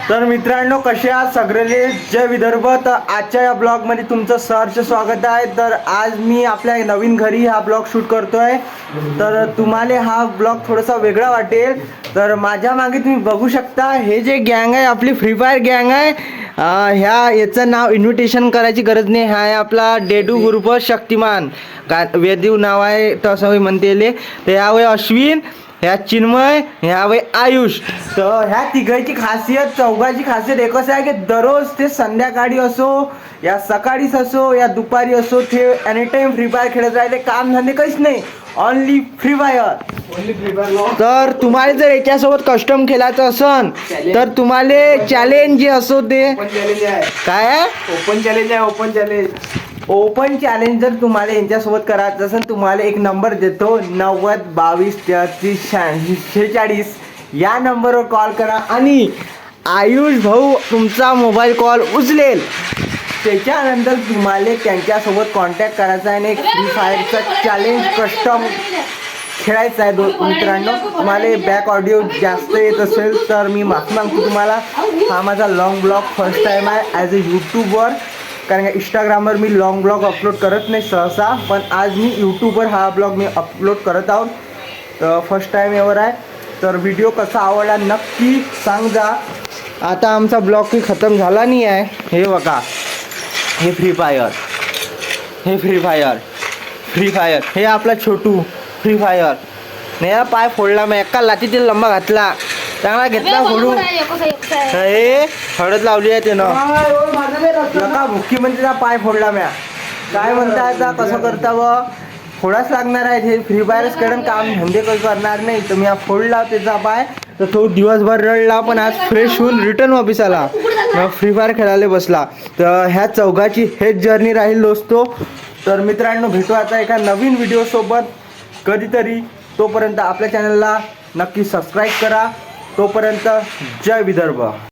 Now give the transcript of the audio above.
तर मित्रांनो, कसे आहात सगळे? जय विदर्भ. तर आजच्या या ब्लॉगमध्ये तुमचं सहर्ष स्वागत आहे. तर आज मी आपल्या नवीन घरी हा ब्लॉग शूट करतोय. तर तुम्हाला हा ब्लॉग थोडासा वेगळा वाटेल. तर माझ्या मागे तुम्ही बघू शकता, हे जे गँग आहे आपली फ्री फायर गँग आहे. याचं नाव इन्व्हिटेशन करायची गरज नाही. हा आहे आपला डेडू ग्रुप शक्तिमान वेदू नाव आहे तसं म्हणते. तर यावेळी अश्विन, ह्या चिन्मय, ह्या वय आयुष. तर ह्या तिघांची खासियत, चौघाची खासियत एकच आहे की दररोज ते संध्याकाळी असो या सकाळीच असो या दुपारी असो, ते एनी टाइम फ्री फायर खेळत राहिले. काम धंदे काहीच नाही, ओनली फ्री फायर. तर तुम्हाला जर याच्यासोबत कस्टम खेळायचं असन तर तुम्हाला चॅलेंज जे असो ते काय आहे, ओपन चॅलेंज आहे. ओपन चॅलेंज जर तुम्हाला यांच्यासोबत करायचं असेल, तुम्हाला एक नंबर देतो 90 22 33 46. या नंबरवर कॉल करा आणि आयुष भाऊ तुमचा मोबाईल कॉल उचलेल. त्याच्यानंतर तुम्हाला त्यांच्यासोबत कॉन्टॅक्ट करायचा आहे आणि एक फ्री फायरचं चॅलेंज कस्टम खेळायचं आहे. मित्रांनो, तुम्हाला बॅक ऑडिओ जास्त येत असेल तर मी माफी मागतो तुम्हाला. हा माझा लॉंग ब्लॉग फर्स्ट टाईम आहे ॲज अ यूट्यूबवर. कारण का इंस्टाग्रामवर मी लॉंग ब्लॉग अपलोड करत नाही सहसा, पण आज मी यूट्यूबवर हा ब्लॉग मी अपलोड करत आहोत. तर फर्स्ट टाईम यावर आहे. तर व्हिडिओ कसा आवडला नक्की सांग जा. आता आमचा ब्लॉग काही खतम झाला नाही आहे. हे बघा, हे फ्री फायर हे आपला छोटू फ्री फायर. नाही पाय फोडला, मग एका लातीतील लंबा घातला, चांगला घेतला फोडून. हे हळद लावली आहे त्यानं. नका भुक्की म्हणजे त्याचा पाय फोडला. म्या काय म्हणता आता, कसं करता व फोडाच लागणार आहे. हे फ्री फायरच खेळून काम धंदे काही करणार नाही. तर मी फोडला त्याचा पाय. तर तो दिवसभर रडला, पण आज फ्रेश होऊन रिटर्न वापिस आला, मग फ्री फायर खेळायला बसला. तर ह्या चौघाची हेच जर्नी राहील दोस्तो. तर मित्रांनो, भेटू आता एका नवीन व्हिडिओसोबत कधीतरी. तोपर्यंत आपल्या चॅनलला नक्की सबस्क्राईब करा. तोपर्यंत जय विदर्भ.